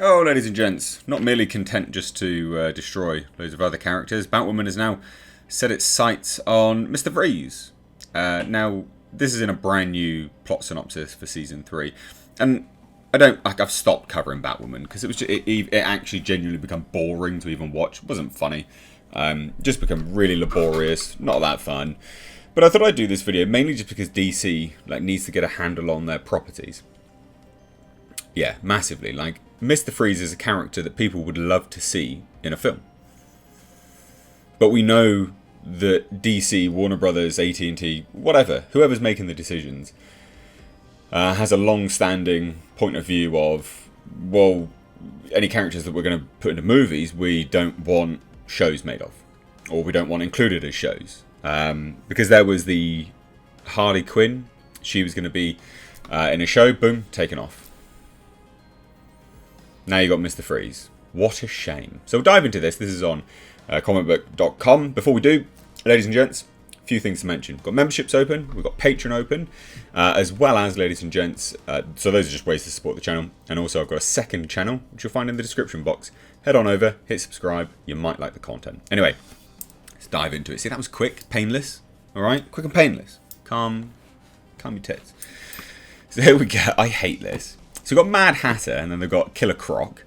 Oh, ladies and gents, not merely content just to destroy loads of other characters, Batwoman has now set its sights on Mr. Freeze. Now, this is in a brand new plot synopsis for Season 3, and I've stopped covering Batwoman, because it actually genuinely become boring to even watch. It wasn't funny. Just become really laborious, not that fun. But I thought I'd do this video mainly just because DC needs to get a handle on their properties. Yeah, massively. Mr. Freeze is a character that people would love to see in a film. But we know that DC, Warner Brothers, AT&T, whatever, whoever's making the decisions, has a long-standing point of view of, well, any characters that we're going to put into movies, we don't want shows made of. Or we don't want included as shows. Because there was the Harley Quinn, she was going to be in a show, boom, taken off. Now you got Mr. Freeze. What a shame. So we'll dive into this. This is on comicbook.com. Before we do, ladies and gents, a few things to mention. We've got memberships open. We've got Patreon open. As well as, ladies and gents, so those are just ways to support the channel. And also I've got a second channel, which you'll find in the description box. Head on over, hit subscribe. You might like the content. Anyway, let's dive into it. See, that was quick, painless. All right? Quick and painless. Calm your tits. So here we go. I hate this. So we've got Mad Hatter, and then they've got Killer Croc.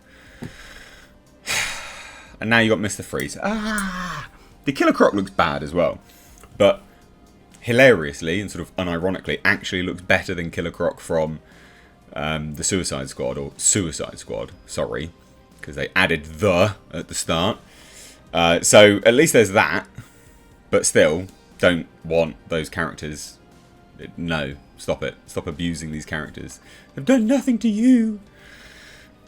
And now you've got Mr. Freeze. The Killer Croc looks bad as well. But hilariously, and sort of unironically, actually looks better than Killer Croc from the Suicide Squad. Or Suicide Squad, sorry. Because they added the at the start. So at least there's that. But still, don't want those characters. No, stop it. Stop abusing these characters. They've done nothing to you.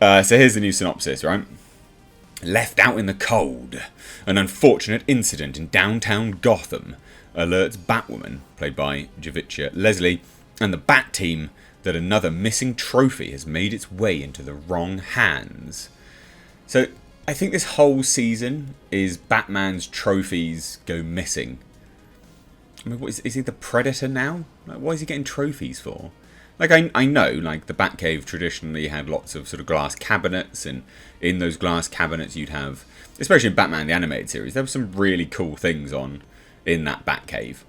So here's the new synopsis, right? Left out in the cold. An unfortunate incident in downtown Gotham alerts Batwoman, played by Javicia Leslie, and the Bat Team that another missing trophy has made its way into the wrong hands. So I think this whole season is Batman's trophies go missing. I mean, is he the Predator now? What is he getting trophies for? I know, the Batcave traditionally had lots of sort of glass cabinets, and in those glass cabinets you'd have, especially in Batman the Animated Series, there were some really cool things in that Batcave.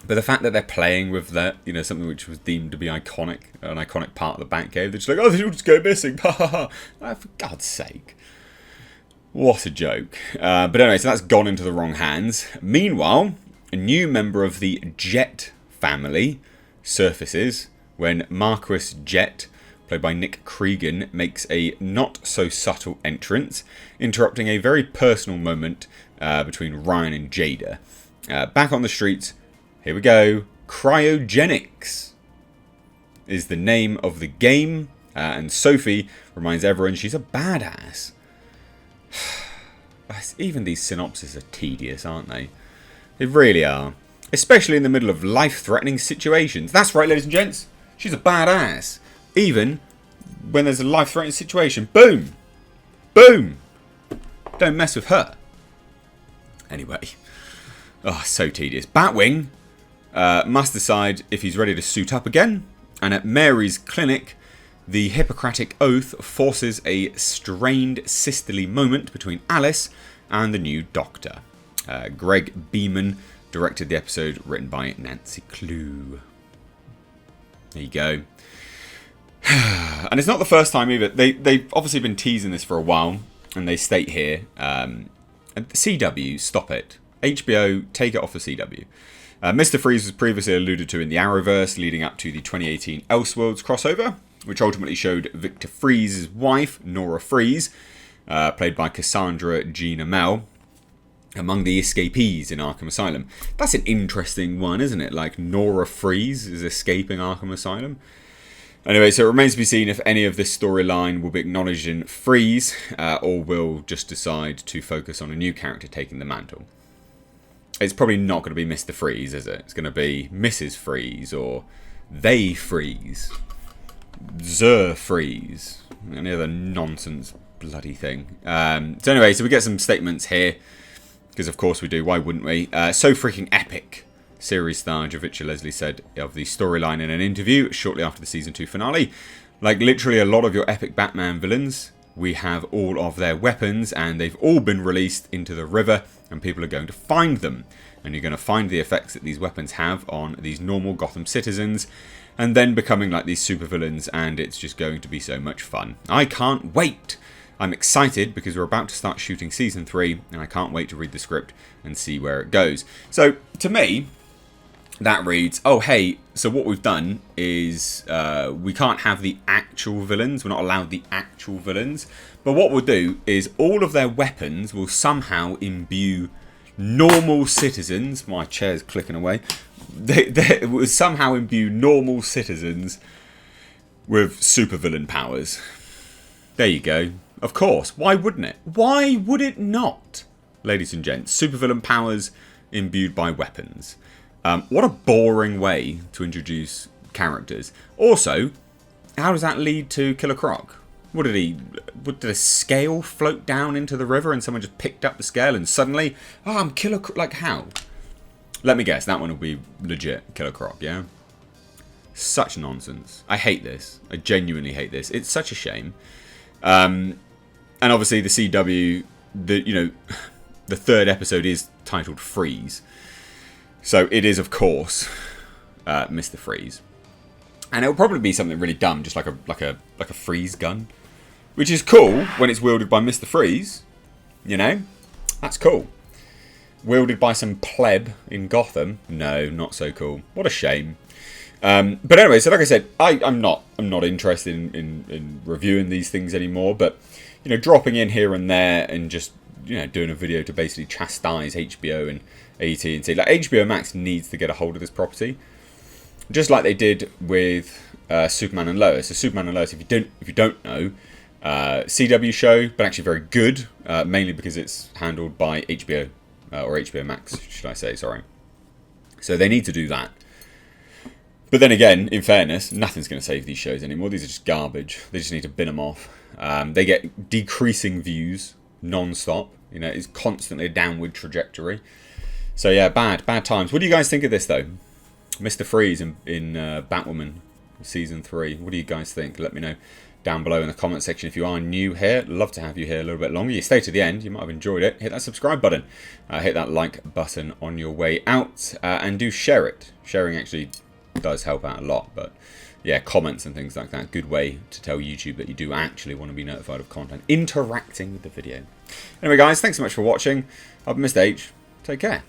But the fact that they're playing with that, something which was deemed to be iconic, an iconic part of the Batcave, they're just like, oh, they'll just go missing, ha ha ha. For God's sake. What a joke. But anyway, so that's gone into the wrong hands. Meanwhile, a new member of the Jet family surfaces when Marquis Jet, played by Nick Cregan, makes a not-so-subtle entrance, interrupting a very personal moment between Ryan and Jada. Back on the streets, here we go, Cryogenics is the name of the game, and Sophie reminds everyone she's a badass. Even these synopses are tedious, aren't they? They really are. Especially in the middle of life-threatening situations. That's right, ladies and gents. She's a badass. Even when there's a life-threatening situation. Boom. Boom. Don't mess with her. Anyway. Oh, so tedious. Batwing must decide if he's ready to suit up again. And at Mary's clinic, the Hippocratic Oath forces a strained sisterly moment between Alice and the new doctor. Greg Beeman directed the episode, written by Nancy Clue. There you go. And it's not the first time either. They've obviously been teasing this for a while, and they state here, CW, stop it. HBO, take it off the CW. Mr. Freeze was previously alluded to in the Arrowverse, leading up to the 2018 Elseworlds crossover, which ultimately showed Victor Freeze's wife, Nora Freeze, played by Cassandra Jean Amell, among the escapees in Arkham Asylum. That's an interesting one, isn't it? Nora Freeze is escaping Arkham Asylum. Anyway, so it remains to be seen if any of this storyline will be acknowledged in Freeze, or will just decide to focus on a new character taking the mantle. It's probably not going to be Mr. Freeze, is it? It's going to be Mrs. Freeze, or They Freeze, Zer Freeze, any other nonsense bloody thing. So anyway, so we get some statements here. Because of course we do, why wouldn't we? So freaking epic, series star Javicia Leslie said of the storyline in an interview shortly after the Season 2 finale. Like literally a lot of your epic Batman villains, we have all of their weapons and they've all been released into the river and people are going to find them. And you're going to find the effects that these weapons have on these normal Gotham citizens and then becoming like these supervillains, and it's just going to be so much fun. I can't wait! I'm excited because we're about to start shooting Season 3 and I can't wait to read the script and see where it goes. So, to me, that reads, oh hey, so what we've done is we can't have the actual villains, we're not allowed the actual villains, but what we'll do is all of their weapons will somehow imbue normal citizens, my chair's clicking away, they will somehow imbue normal citizens with supervillain powers. There you go. Of course, why wouldn't it? Why would it not? Ladies and gents, supervillain powers imbued by weapons. What a boring way to introduce characters. Also, how does that lead to Killer Croc? Did a scale float down into the river and someone just picked up the scale and suddenly, oh, I'm Killer Croc? Like, how? Let me guess, that one will be legit Killer Croc, yeah? Such nonsense. I hate this. I genuinely hate this. It's such a shame. And obviously the CW, the third episode is titled Freeze. So it is, of course, Mr. Freeze. And it'll probably be something really dumb, just like a freeze gun. Which is cool when it's wielded by Mr. Freeze. You know? That's cool. Wielded by some pleb in Gotham? No, not so cool. What a shame. But anyway, so like I said, I'm not interested in reviewing these things anymore. But, dropping in here and there and just, doing a video to basically chastise HBO and AT&T. Like, HBO Max needs to get a hold of this property. Just like they did with Superman and Lois. So Superman and Lois, if you don't know, CW show, but actually very good, mainly because it's handled by HBO, or HBO Max, should I say, sorry. So they need to do that. But then again, in fairness, nothing's going to save these shows anymore. These are just garbage. They just need to bin them off. They get decreasing views non-stop. It's constantly a downward trajectory. So yeah, bad times. What do you guys think of this, though? Mr. Freeze in Batwoman Season 3. What do you guys think? Let me know down below in the comment section. If you are new here, love to have you here a little bit longer. You stay to the end, you might have enjoyed it. Hit that subscribe button. Hit that like button on your way out. And do share it. Sharing actually does help out a lot. But yeah, comments and things like that. Good way to tell YouTube that you do actually want to be notified of content. Interacting with the video. Anyway, guys, thanks so much for watching. I've been Mr. H. Take care.